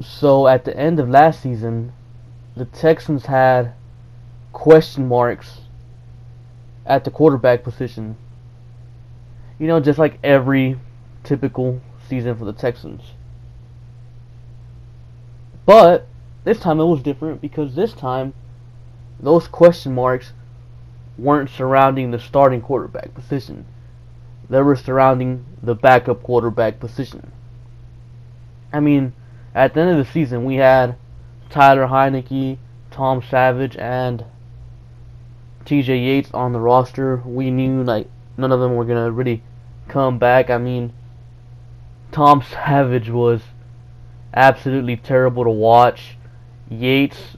So at the end of last season, the Texans had question marks at the quarterback position. Just like every typical season for the Texans. But this time it was different because this time those question marks weren't surrounding the starting quarterback position. They were surrounding the backup quarterback position. I mean, at the end of the season, we had Tyler Heinicke, Tom Savage, and TJ Yates on the roster. We knew like none of them were gonna really come back. I mean, Tom Savage was absolutely terrible to watch. Yates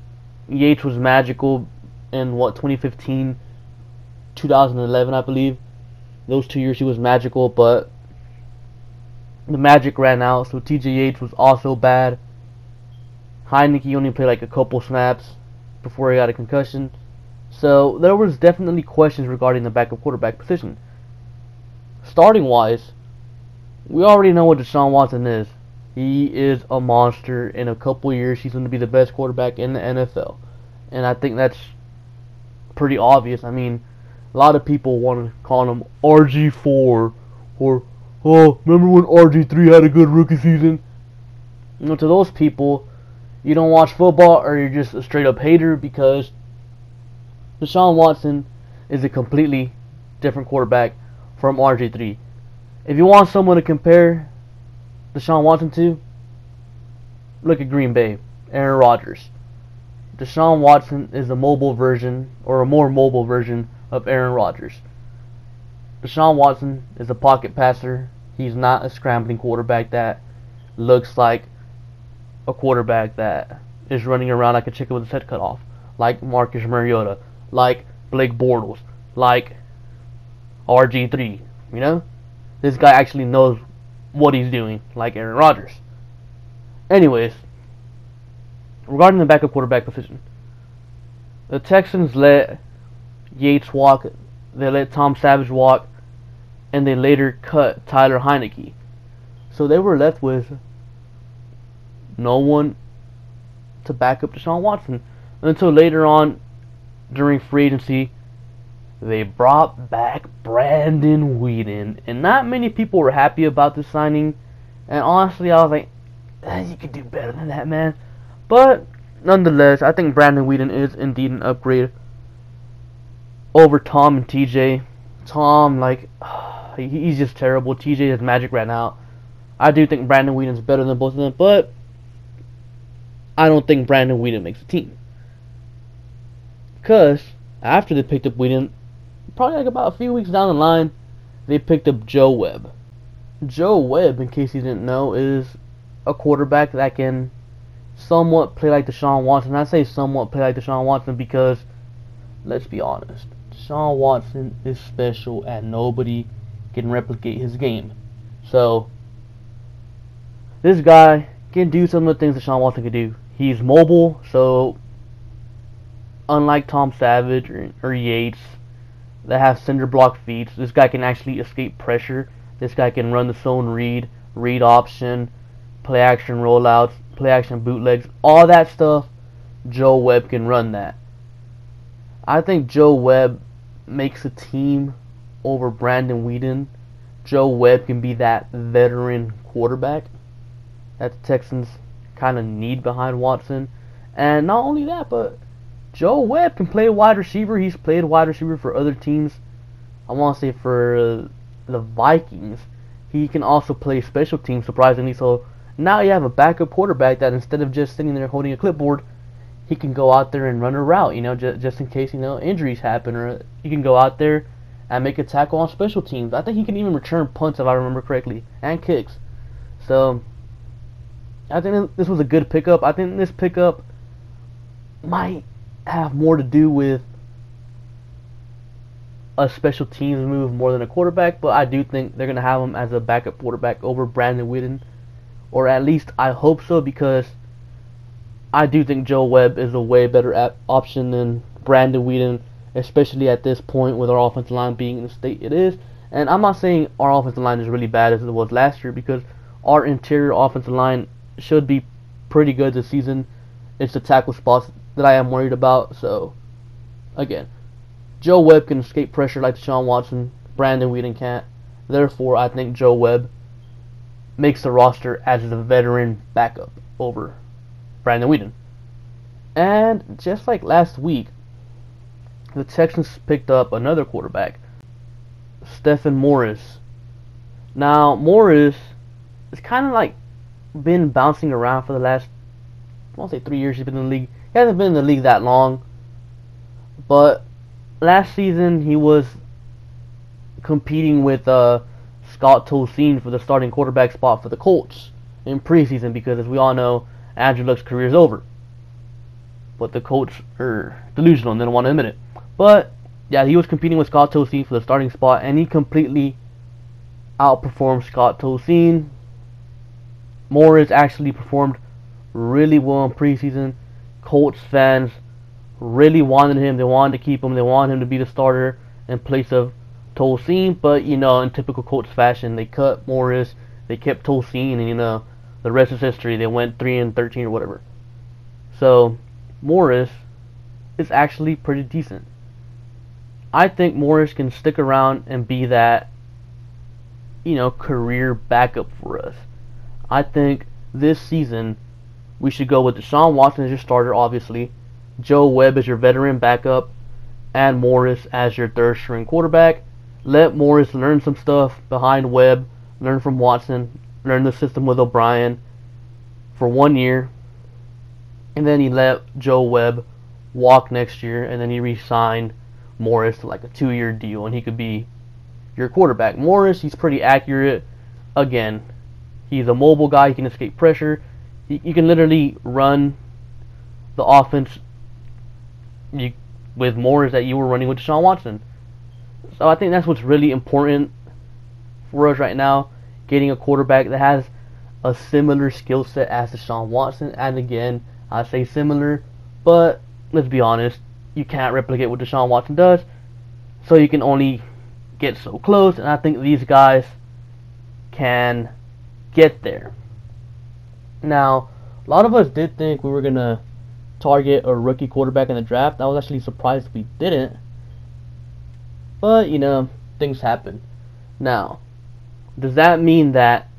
was magical in 2015, 2011, I believe. Those 2 years he was magical, but the magic ran out. So TJ Yates was also bad. Heinicke only played like a couple snaps before he got a concussion. So there was definitely questions regarding the backup quarterback position. Starting wise, we already know what Deshaun Watson is. He is a monster. In a couple years, he's going to be the best quarterback in the NFL. And I think that's pretty obvious. I mean, a lot of people want to call him RG4 or, oh, remember when RG3 had a good rookie season? To those people, you don't watch football or you're just a straight up hater because Deshaun Watson is a completely different quarterback from RG3. If you want someone to compare Deshaun Watson to, look at Green Bay, Aaron Rodgers. Deshaun Watson is a mobile version, or a more mobile version of Aaron Rodgers. Deshaun Watson is a pocket passer. He's not a scrambling quarterback that looks like a quarterback that is running around like a chicken with his head cut off, like Marcus Mariota, like Blake Bortles, like RG3. This guy actually knows what he's doing, like Aaron Rodgers. Anyways, regarding the backup quarterback position, the Texans let Yates walk, they let Tom Savage walk, and they later cut Tyler Heinicke. So they were left with no one to back up Deshaun Watson until later on during free agency. They brought back Brandon Weeden, and not many people were happy about this signing. And honestly, I was like, you could do better than that, man. But nonetheless, I think Brandon Weeden is indeed an upgrade over Tom and TJ. Tom, he's just terrible. TJ has magic right now. I do think Brandon Weeden's better than both of them, but I don't think Brandon Weeden makes the team. Because after they picked up Weeden, probably like about a few weeks down the line, they picked up Joe Webb. Joe Webb, in case you didn't know, is a quarterback that can somewhat play like Deshaun Watson. I say somewhat play like Deshaun Watson because, let's be honest, Deshaun Watson is special and nobody can replicate his game. So, this guy can do some of the things Deshaun Watson can do. He's mobile, so unlike Tom Savage or Yates that have cinder block feet, this guy can actually escape pressure. This guy can run the zone read option, play action rollouts, play action bootlegs, all that stuff. Joe Webb can run that. I think Joe Webb makes a team over Brandon Weeden. Joe Webb can be that veteran quarterback that the Texans kind of need behind Watson. And not only that, but Joe Webb can play wide receiver. He's played wide receiver for other teams. I want to say for the Vikings. He can also play special teams, surprisingly. So now you have a backup quarterback that instead of just sitting there holding a clipboard, he can go out there and run a route, just in case, injuries happen. Or he can go out there and make a tackle on special teams. I think he can even return punts, if I remember correctly, and kicks. So I think this was a good pickup. I think this pickup might have more to do with a special teams move more than a quarterback, but I do think they're going to have him as a backup quarterback over Brandon Weeden, or at least I hope so, because I do think Joe Webb is a way better option than Brandon Weeden, especially at this point with our offensive line being in the state it is. And I'm not saying our offensive line is really bad as it was last year, because our interior offensive line should be pretty good this season. It's the tackle spots that I am worried about. So, again, Joe Webb can escape pressure like Deshaun Watson. Brandon Whedon can't. Therefore, I think Joe Webb makes the roster as a veteran backup over Brandon Whedon. And just like last week, the Texans picked up another quarterback, Stephen Morris. Now, Morris is kind of like been bouncing around for the last, I won't say 3 years he's been in the league. He hasn't been in the league that long. But last season he was competing with Scott Tolzien for the starting quarterback spot for the Colts in preseason, because as we all know, Andrew Luck's career is over. But the Colts are delusional and they don't want to admit it. But yeah, he was competing with Scott Tolzien for the starting spot, and he completely outperformed Scott Tolzien. Morris actually performed really well in preseason. Colts fans really wanted him. They wanted to keep him. They wanted him to be the starter in place of Tolzien. But, you know, in typical Colts fashion, they cut Morris. They kept Tolzien, and, you know, the rest is history. They went 3-13 or whatever. So, Morris is actually pretty decent. I think Morris can stick around and be that, you know, career backup for us. I think this season we should go with Deshaun Watson as your starter, obviously, Joe Webb as your veteran backup, and Morris as your third string quarterback. Let Morris learn some stuff behind Webb, learn from Watson, learn the system with O'Brien for 1 year, and then he let Joe Webb walk next year, and then he re-signed Morris to like a 2-year deal, and he could be your quarterback. Morris, he's pretty accurate. Again, he's a mobile guy. He can escape pressure. You can literally run the offense with Morris that you were running with Deshaun Watson. So I think that's what's really important for us right now, getting a quarterback that has a similar skill set as Deshaun Watson. And again, I say similar, but let's be honest, you can't replicate what Deshaun Watson does, so you can only get so close, and I think these guys can get there. Now, a lot of us did think we were going to target a rookie quarterback in the draft. I was actually surprised we didn't, but, you know, things happen. Now, does that mean that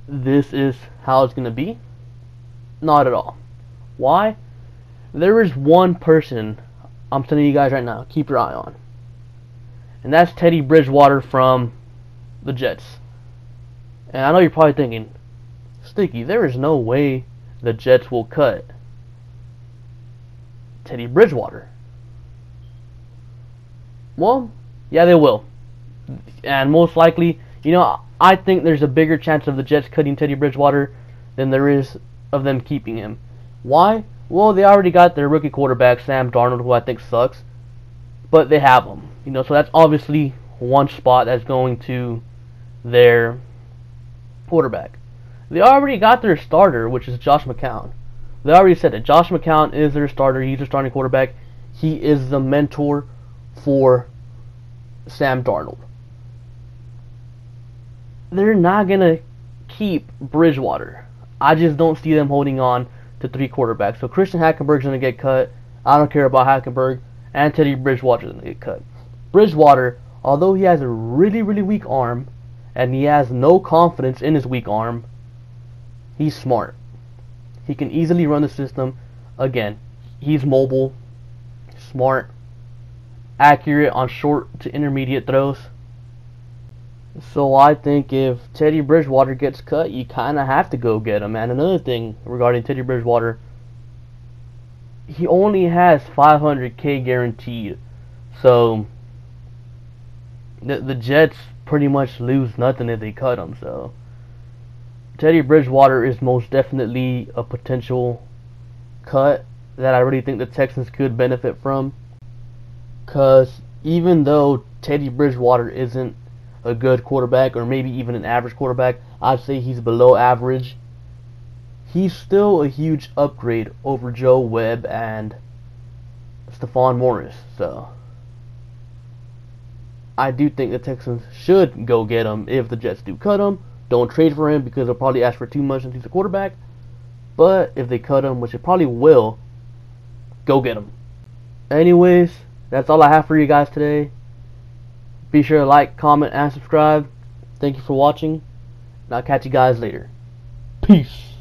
this is how it's going to be? Not at all. Why? There is one person I'm telling you guys right now, keep your eye on. And that's Teddy Bridgewater from the Jets. And I know you're probably thinking, Sticky, there is no way the Jets will cut Teddy Bridgewater. Well, yeah, they will. And most likely, you know, I think there's a bigger chance of the Jets cutting Teddy Bridgewater than there is of them keeping him. Why? Well, they already got their rookie quarterback, Sam Darnold, who I think sucks, but they have him. You know, so that's obviously one spot that's going to their quarterback. They already got their starter, which is Josh McCown. They already said that Josh McCown is their starter. He's their starting quarterback. He is the mentor for Sam Darnold. They're not going to keep Bridgewater. I just don't see them holding on to 3 quarterbacks. So Christian Hackenberg's going to get cut. I don't care about Hackenberg. And Teddy Bridgewater's going to get cut. Bridgewater, although he has a really, really weak arm, and he has no confidence in his weak arm, he's smart. He can easily run the system. Again, he's mobile, smart, accurate on short to intermediate throws. So I think if Teddy Bridgewater gets cut, you kind of have to go get him. And another thing regarding Teddy Bridgewater, he only has $500K guaranteed. So the Jets pretty much lose nothing if they cut him. So Teddy Bridgewater is most definitely a potential cut that I really think the Texans could benefit from. Because even though Teddy Bridgewater isn't a good quarterback, or maybe even an average quarterback, I'd say he's below average, he's still a huge upgrade over Joe Webb and Stephon Morris. So I do think the Texans should go get him if the Jets do cut him. Don't trade for him because they'll probably ask for too much since he's a quarterback. But if they cut him, which they probably will, go get him. Anyways, that's all I have for you guys today. Be sure to like, comment, and subscribe. Thank you for watching, and I'll catch you guys later. Peace.